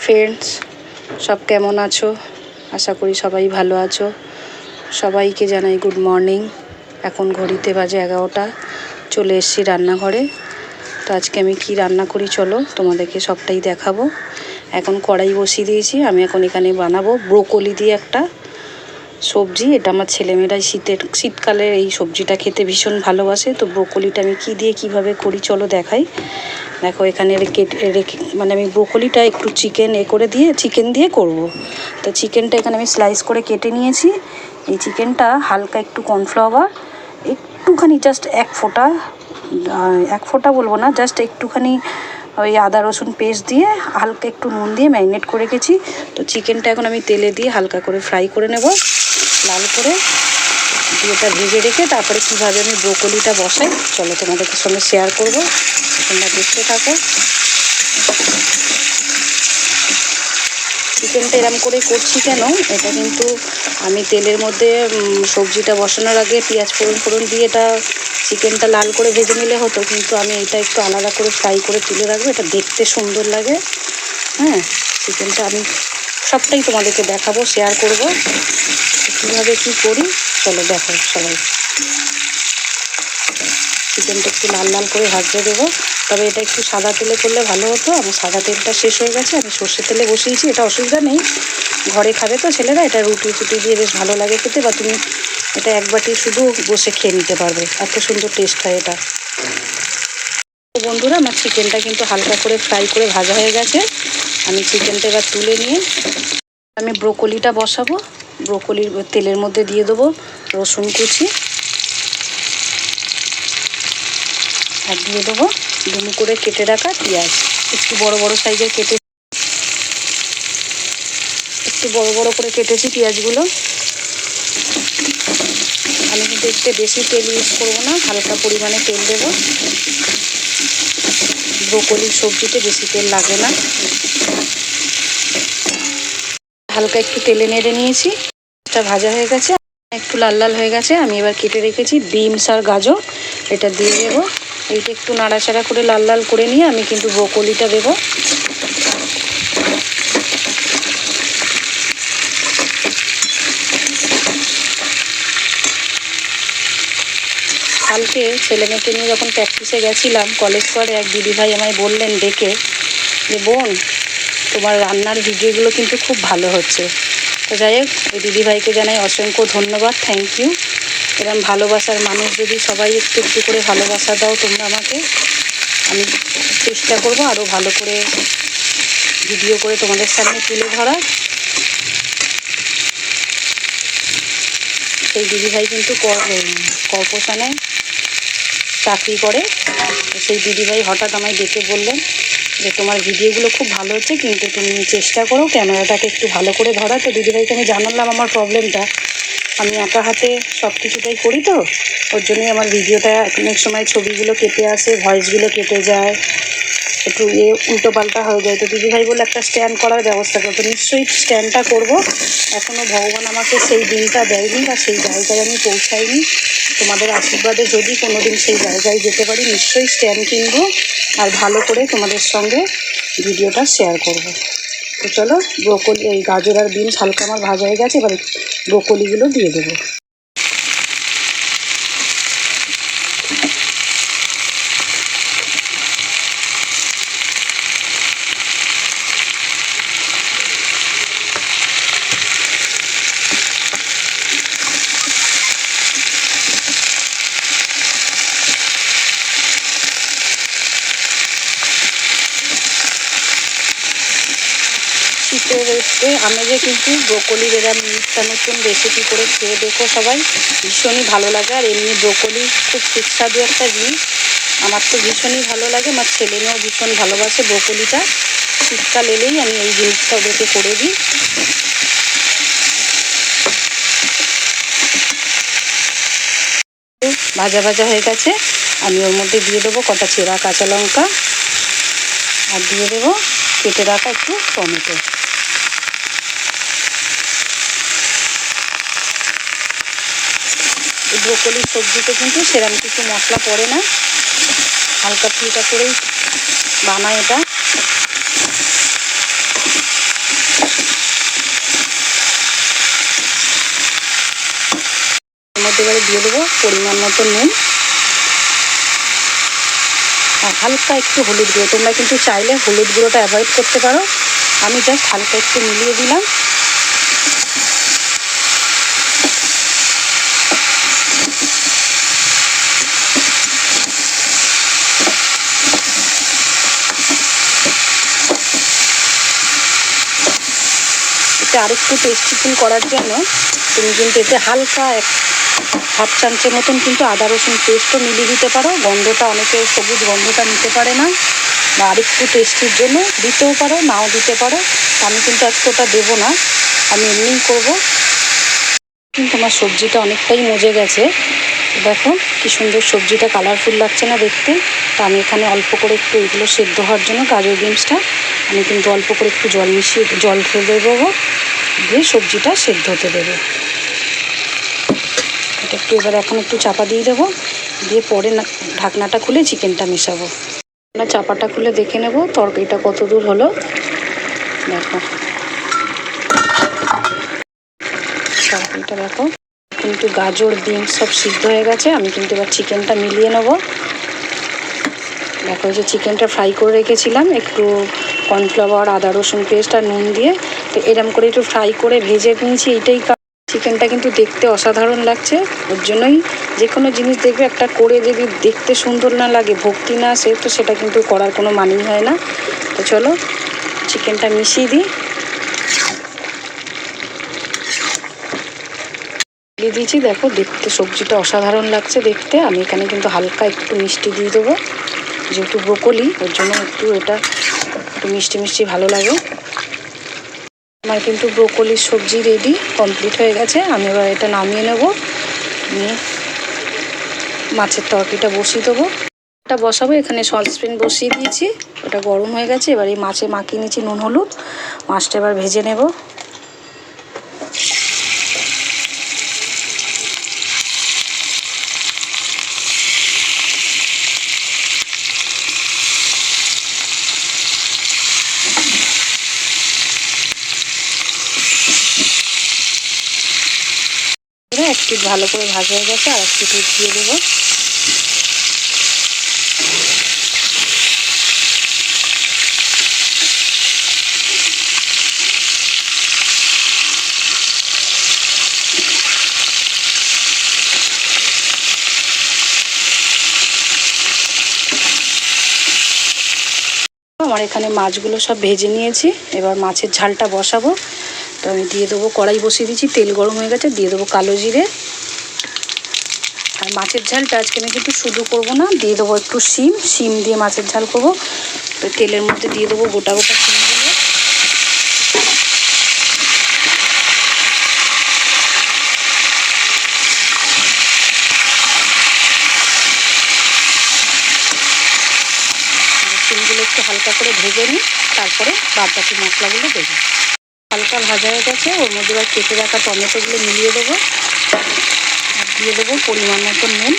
Friends, সব কেমন আছো? আশা করি সবাই ভালো আছো। সবাইকে জানাই গুড মর্নিং। এখন ঘড়িতে বাজে 11টা। চলে এসেছি রান্নাঘরে। তো আজকে আমি কি রান্না করি চলো তোমাদেরকে সবটাই দেখাবো। এখন কড়াই বসিয়ে দিয়েছি। আমি এখন এখানে বানাবো ব্রোকলি দিয়ে একটা সবজি। এটা আমার ছেলেমেয়েরাই শীতকালে এই সবজিটা খেতে ভীষণ ভালোবাসে। তো ব্রোকলিটা আমি কী দিয়ে কীভাবে করি চলো দেখাই। দেখো এখানে রেখে মানে আমি ব্রোকলিটা একটু চিকেন দিয়ে করব। তো চিকেনটা এখানে আমি স্লাইস করে কেটে নিয়েছি। এই চিকেনটা হালকা একটু কর্নফ্লাওয়ার, একটুখানি জাস্ট এক ফোঁটা বলবো না, জাস্ট একটুখানি ওই আদা রসুন পেস্ট দিয়ে হালকা একটু নুন দিয়ে ম্যারিনেট করে রেখেছি। তো চিকেনটা এখন আমি তেলে দিয়ে হালকা করে ফ্রাই করে নেব লাল করে দিয়ে, এটা ভেজে রেখে তারপরে কীভাবে আমি ব্রোকলিটা বসাই চলো তোমাদের সঙ্গে শেয়ার করবো। তোমরা দেখতে থাকো। চিকেনটা এরম করে করছি কেন, এটা কিন্তু আমি তেলের মধ্যে সবজিটা বসানোর আগে পেঁয়াজ ফোড়ন দিয়ে এটা চিকেনটা লাল করে ভেজে নিলে হতো, কিন্তু আমি এটা একটু আলাদা করে ফ্রাই করে তুলে রাখবো, এটা দেখতে সুন্দর লাগে। হ্যাঁ, চিকেনটা আমি সবটাই তোমাদেরকে দেখাবো, শেয়ার করব কীভাবে কী করি। চলো দেখো সবাই। চিকেনটা একটু লাল লাল করে ভাজতে দেবো। তবে এটা একটু সাদা তেলে করলে ভালো হতো। আমার সাদা তেলটা শেষ হয়ে গেছে, আমি সর্ষের তেলে বসিয়েছি। এটা অসুবিধা নেই, ঘরে খাবে তো ছেলেরা, এটা রুটি দিয়ে বেশ ভালো লাগে খেতে। বা তুমি এটা এক বাটি শুধু বসে খেয়ে নিতে পারবে, এত সুন্দর টেস্ট হয় এটা। বন্ধুরা, আমার চিকেনটা কিন্তু হালকা করে ফ্রাই করে ভাজা হয়ে গেছে। আমি চিকেনটা এবার তুলে নিয়ে আমি ব্রোকলিটা বসাবো। ব্রোকলির তেলের মধ্যে দিয়ে দেবো রসুন কুচি, আর দিয়ে দেবো ডুমো করে কেটে রাখা পেঁয়াজ। একটু বড় বড় সাইজের একটু বড় করে কেটেছি পেঁয়াজগুলো। আমি কিন্তু একটু বেশি তেল ইউজ করবো না, হালকা পরিমাণে তেল দেবো। ব্রোকলির সবজিতে বেশি তেল লাগে না। হালকা একটু তেলে নেড়ে নিয়েছি, এটা ভাজা হয়ে গেছে, একটু লাল লাল হয়ে গেছে। আমি এবার কেটে রেখেছি বিনস আর গাজর, এটা দিয়ে দেবো। এইটা একটু নাড়াচাড়া করে লাল লাল করে নিয়ে আমি কিন্তু ব্রোকলিটা দেবো। কালকে ছেলেমেয়েকে নিয়ে যখন প্র্যাকটিসে গেছিলাম কলেজ করে, এক দিদিভাই আমায় বললেন ডেকে যে বোন, তোমার রান্নার ভিডিওগুলো কিন্তু খুব ভালো হচ্ছে। তো যাই হোক, ওই দিদিভাইকে জানাই অসংখ্য ধন্যবাদ, থ্যাংক ইউ। এরকম ভালোবাসার মানুষ যদি সবাই একটু একটু করে ভালোবাসা দাও তোমরা আমাকে, আমি চেষ্টা করব আরও ভালো করে ভিডিও করে তোমাদের সামনে তুলে ধরা। সেই দিদিভাই কিন্তু কর্পোরেশনে চাকরি করে। সেই দিদিভাই হঠাৎ আমায় ডেকে বললেন যে তোমার ভিডিওগুলো খুব ভালো হচ্ছে, কিন্তু তুমি চেষ্টা করো ক্যামেরাটাকে একটু ভালো করে ধরা। তো দিদিভাইকে আমি জানালাম আমার প্রবলেমটা, আমি একা হাতে সব কিছুটাই করি, তো ওর জন্যই আমার ভিডিওটা অনেক সময় ছবিগুলো কেটে আসে, ভয়েসগুলো কেটে যায়, একটু উল্টো পাল্টা হয়ে যায়। তো দিদিভাই বলে একটা স্ট্যান্ড করার ব্যবস্থা করতো। নিশ্চয়ই স্ট্যান্ডটা করব। এখনও ভগবান আমাকে সেই দিনটা দেয়নি বা সেই জায়গায় আমি পৌঁছাইনি। তোমাদের আশীর্বাদে যদি কোনো দিন সেই জায়গায় যেতে পারি, নিশ্চয়ই স্ট্যান্ড কিনবো আর ভালো করে তোমাদের সঙ্গে ভিডিওটা শেয়ার করব। তো চলো, ব্রোকলি এই গাজর আর বিনস হালকা আমার ভাজা হয়ে গেছে, এবার ব্রোকলিগুলো দিয়ে দেবো। শীতের আমেজে কিন্তু ব্রোকলির এরম নতুন রেসিপি করে খেয়ে দেখো সবাই, ভীষণই ভালো লাগে। আর এমনি ব্রোকলি খুব সুস্বাদু একটা জিনিস, আমার তো ভীষণই ভালো লাগে, আমার ছেলে মেয়েও ভীষণ ভালোবাসে ব্রোকলিটা। শীতকাল এলেই আমি এই জিনিসটা ওদেরকে করে দিই। ভাজা ভাজা হয়ে গেছে, আমি ওর মধ্যে দিয়ে দেবো কটা চেরা কাঁচা লঙ্কা, আর দিয়ে দেবো কেটে রাখা একটু টমেটো। এই ব্রোকলির সবজিতে কিন্তু সেরকম কিছু মশলা পড়ে না, হালকা ফুলকা করেই বানায় এটা। মধ্যে এবারে দিয়ে দেবো পরিমাণ মতো নুন আর হালকা একটু হলুদ গুঁড়ো। তোমরা কিন্তু চাইলে হলুদ গুঁড়োটা অ্যাভয়েড করতে পারো, আমি জাস্ট হালকা একটু মিলিয়ে দিলাম। এটা আরেকটু টেস্টিফুল করার জন্য তুমি কিন্তু এতে হালকা হাফ চামচের মতন কিন্তু আদা রসুন পেস্টও মিলিয়ে দিতে পারো। গন্ধটা অনেকে সবুজ গন্ধটা নিতে পারে না, বা আরেকটু টেস্টির জন্য দিতেও পারো, নাও দিতে পারো। আমি কিন্তু আজকে ওটা দেবো না, আমি এমনিই করবো। কিন্তু আমার সবজিটা অনেকটাই মজে গেছে, দেখো কি সুন্দর সবজিটা কালারফুল লাগছে না দেখতে। তা আমি এখানে অল্প করে একটু এগুলো সেদ্ধ হওয়ার জন্য গাজর বিনসটা আমি কিন্তু অল্প করে একটু জল মিশিয়ে জল ফেলে দেবো, দিয়ে সবজিটা সেদ্ধ হতে দেবো। এটা একটু এবার এখন একটু চাপা দিয়ে দেবো, দিয়ে পরে না ঢাকনাটা খুলে চিকেনটা মেশাবো। আমরা চাপাটা খুলে দেখে নেব তরকারিটা কত দূর হলো। দেখো তরকারিটা দেখো কিন্তু গাজর বিনস সব সিদ্ধ হয়ে গেছে। আমি কিন্তু এবার চিকেনটা মিলিয়ে নেবো। দেখো যে চিকেনটা ফ্রাই করে রেখেছিলাম একটু কর্নফ্লাওয়ার আদা রসুন পেস্ট আর নুন দিয়ে, তো এরম করে একটু ফ্রাই করে ভেজে নিয়েছি। এইটাই চিকেনটা কিন্তু দেখতে অসাধারণ লাগছে। ওর জন্যই যে কোনো জিনিস দেখবে একটা করে যদি দেখতে সুন্দর না লাগে, ভক্তি না আসে, তো সেটা কিন্তু করার কোনো মানেই হয় না। তো চলো চিকেনটা মিশিয়ে দিই। দিয়ে দিয়েছি, দেখো দেখতে সবজিটা অসাধারণ লাগছে দেখতে। আমি এখানে কিন্তু হালকা একটু মিষ্টি দিয়ে দেবো, যেহেতু ব্রোকলি ওর জন্য একটু এটা একটু মিষ্টি মিষ্টি ভালো লাগে। আমার কিন্তু ব্রোকলির সবজি রেডি কমপ্লিট হয়ে গেছে। আমি এবার এটা নামিয়ে নেব, নিয়ে মাছের তরকারিটা বসিয়ে দেবো। এটা বসাবো, এখানে সসপ্যান বসিয়ে দিয়েছি, ওটা গরম হয়ে গেছে। এবার এই মাছে মাখিয়ে নিয়েছি নুন হলুদ, মাছটা এবার ভেজে নেব। একটু ভালো করে ভাজা হয়ে গেছে, আর একটু দুধ দিয়ে দেবো। আমার এখানে মাছগুলো সব ভেজে নিয়েছি, এবার মাছের ঝালটা বসাবো। তো আমি দিয়ে দেবো, কড়াই বসিয়ে দিয়েছি, তেল গরম হয়ে গেছে, দিয়ে দেবো কালো জিরে। আর মাছের ঝালটা আজকে আমি কিন্তু শুধু করবো না, দিয়ে দেবো একটু শিম দিয়ে মাছের ঝাল করবো। তো তেলের মধ্যে দিয়ে দেবো গোটা গোটা শিমগুলো। শিমগুলো একটু হালকা করে ভেজে নিই, তারপরে বাদ বাকি মশলাগুলো দেবো। হালকা ভাজা হয়ে গেছে, ওর মধ্যে এবার কেটে রাখা টমেটোগুলো মিলিয়ে দেবো, আর দিয়ে দেবো পরিমাণ মতো নুন,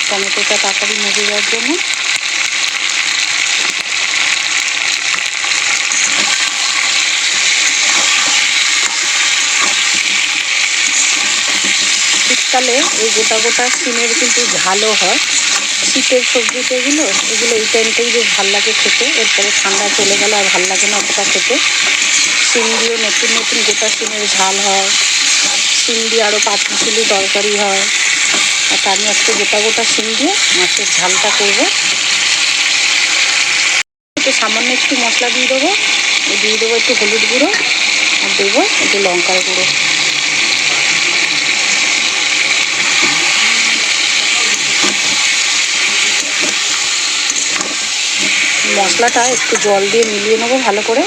টমেটোটা তাড়াতাড়ি মজে যাওয়ার জন্য। শীতকালে এই গোটা গোটা শিমের কিন্তু ঝালও হয়। শীতের সবজিতে এগুলো এই টাইমটাই বেশ ভাল লাগে খেতে, এরপরে ঠান্ডা চলে গেলে আর ভাল লাগে না অতটা খেতে। শিম দিয়ে নতুন নতুন গোটা শিমের ঝাল হয়, শিম দিয়ে আরও পাঁচমিশালি তরকারি হয়। আর আমি আজকে গোটা গোটা শিম দিয়ে মাছের ঝালটা করবো। একটু সামান্য একটু মশলা দিয়ে দেবো একটু হলুদ গুঁড়ো, আর দেবো একটু লঙ্কার গুঁড়ো। মশলাটা একটু জল দিয়ে মিলিয়ে নেবো ভালো করে।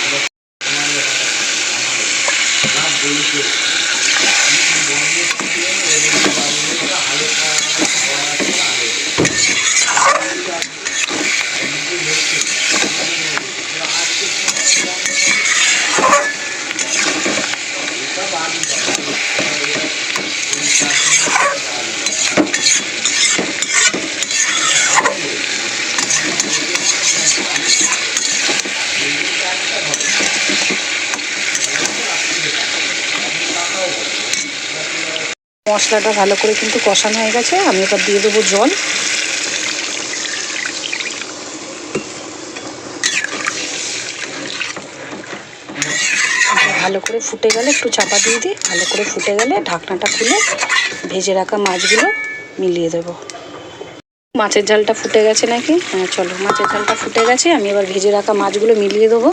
মশলাটা ভালো করে কিন্তু কষানো হয়ে গেছে। আমি এবার দিয়ে দেবো জল। ভালো করে ফুটে গেলে একটু চাপা দিয়ে দিই, ভালো করে ফুটে গেলে ঢাকনাটা খুলে ভেজে রাখা মাছগুলো মিলিয়ে দেবো। মাছের ঝালটা ফুটে গেছে নাকি? হ্যাঁ চলো, মাছের ঝালটা ফুটে গেছে। আমি এবার ভেজে রাখা মাছগুলো মিলিয়ে দেবো।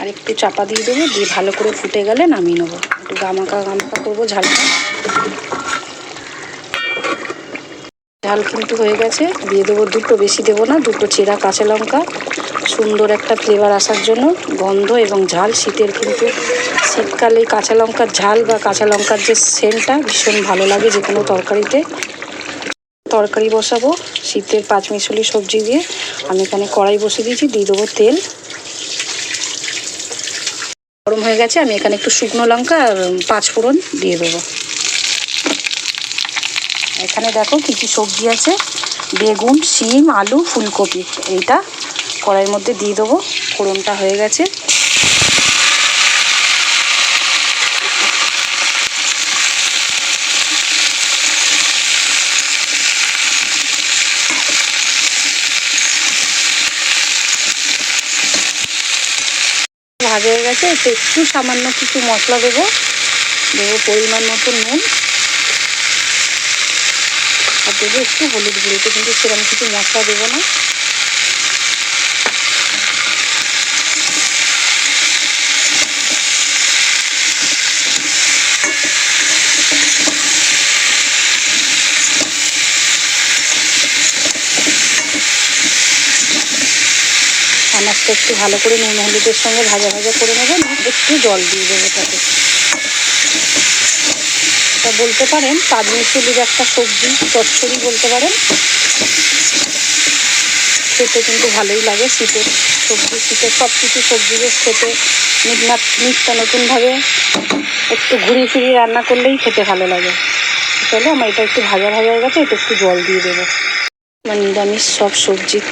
আর একটু চাপা দিয়ে দেবো, দিয়ে ভালো করে ফুটে গেলে নামিয়ে নেবো। একটু গামাকা গামাকা করবো ঝালটা। ঝাল কিন্তু হয়ে গেছে। দিয়ে দেবো দুটো, বেশি দেবো না, দুটো চেরা কাঁচা লঙ্কা, সুন্দর একটা ফ্লেভার আসার জন্য। গন্ধ এবং ঝাল, শীতের কিন্তু শীতকালে কাঁচা লঙ্কার ঝাল বা কাঁচা লঙ্কার যে সেন্টটা ভীষণ ভালো লাগে যে কোনো তরকারিতে। তরকারি বসাবো শীতের পাঁচমিশালি সবজি দিয়ে। আমি এখানে কড়াই বসে দিয়েছি, দিয়ে দেবো তেল। গরম হয়ে গেছে। আমি এখানে একটু শুকনো লঙ্কা আর 5 ফোড়ন দিয়ে দেবো। এখানে দেখো কী কী সবজি আছে, বেগুন, শিম, আলু, ফুলকপি। এইটা কড়াইয়ের মধ্যে দিয়ে দেবো। ফোড়নটা হয়ে গেছে। ভাজা হয়ে গেছে। একটু সামান্য কিছু মশলা দেবো পরিমাণ মতো নুন, আর দেবো একটু হলুদ গুঁড়োতে, কিন্তু সেরকম কিছু মশলা দেবো না। মাছটা একটু ভালো করে নুন হলুদের সঙ্গে ভাজা ভাজা করে নেবেন। একটু জল দিয়ে দেবো তাতে। এটা বলতে পারেন পাঁচমিশালির একটা সবজি, চচ্চড়ি বলতে পারেন। খেতে কিন্তু ভালোই লাগে। শীতের সবজি, শীতের সব কিছু সবজি বেশ খেতে নিত্য নতুনভাবে একটু ঘুরিয়ে ফিরিয়ে রান্না করলেই খেতে ভালো লাগে। চলো, আমার এটা একটু ভাজা ভাজা হয়ে গেছে। এটা একটু জল দিয়ে দেবো। আমার নিরামিষ সব সবজির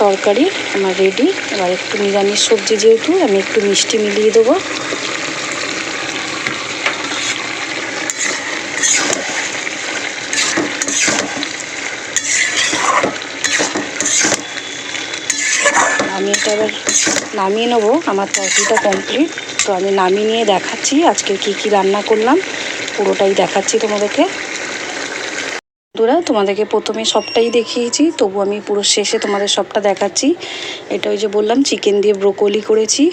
তরকারি আমার রেডি। এবার একটু নিরামিষ সবজি যেহেতু, আমি একটু মিষ্টি মিলিয়ে দেবো। আমি এটা এবার নামিয়ে নেবো। আমার তরকারিটা কমপ্লিট। তো আমি নামিয়ে নিয়ে দেখাচ্ছি আজকে কি কি রান্না করলাম, পুরোটাই দেখাচ্ছি তোমাদেরকে। বন্ধুরা, তোমাদেরকে প্রথমে সবটাই দেখিয়েছি, তবু আমি পুরো শেষে তোমাদের সবটা দেখাচ্ছি। এটা ওই যে বললাম চিকেন দিয়ে ব্রোকলি করেছি,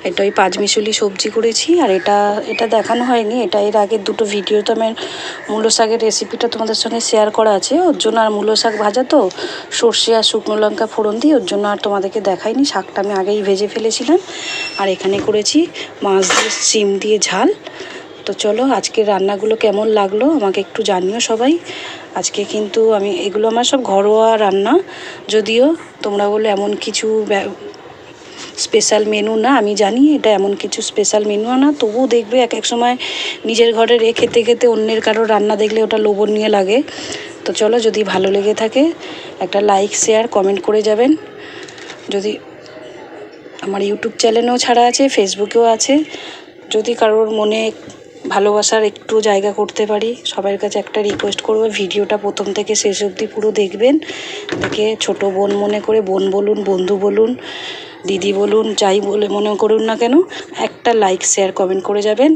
এটা ওই পাঁচমিশালি সবজি করেছি। আর এটা দেখানো হয়নি, এটা এর আগের দুটো ভিডিওতে আমার মূলো শাকের রেসিপিটা তোমাদের সঙ্গে শেয়ার করা আছে। ওর জন্য আর মূলো শাক ভাজা তো সর্ষে আর শুকনো লঙ্কা ফোড়ন দিয়ে, ওর জন্য আর তোমাদেরকে দেখাইনি। শাকটা আমি আগেই ভেজে ফেলেছিলাম। আর এখানে করেছি মাছ দিয়ে শিম দিয়ে ঝাল। তো চলো, আজকের রান্নাগুলো কেমন লাগলো আমাকে একটু জানিও সবাই। আজকে কিন্তু এগুলো আমার সব ঘরোয়া রান্না, যদিও তোমরা বলে এমন কিছু স্পেশাল মেনু না। আমি জানি এটা এমন কিছু স্পেশাল মেনু না, তবুও দেখবে এক এক সময় নিজের ঘরে খেতে খেতে অন্যের কারো রান্না দেখলে ওটা লোভনীয় লাগে। তো চলো, যদি ভালো লেগে থাকে একটা লাইক, শেয়ার, কমেন্ট করে যাবেন। যদি আমার ইউটিউব চ্যানেলেও ছাড়া আছে, ফেসবুকেও আছে। যদি কারোর মনে ভালোবাসার একটু জায়গা করতে পারি, সবার কাছে একটা রিকোয়েস্ট করবো, ভিডিওটা প্রথম থেকে শেষ অবধি পুরো দেখবেন। দেখে ছোট বোন মনে করে, বোন বলুন, বন্ধু বলুন, দিদি বলুন, যাই বলে মনে করুন না কেন, একটা লাইক, শেয়ার, কমেন্ট করে যাবেন।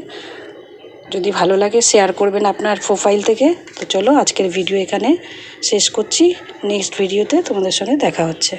যদি ভালো লাগে শেয়ার করবেন আপনার প্রোফাইল থেকে। তো চলো, আজকের ভিডিও এখানে শেষ করছি। নেক্সট ভিডিওতে তোমাদের সঙ্গে দেখা হচ্ছে।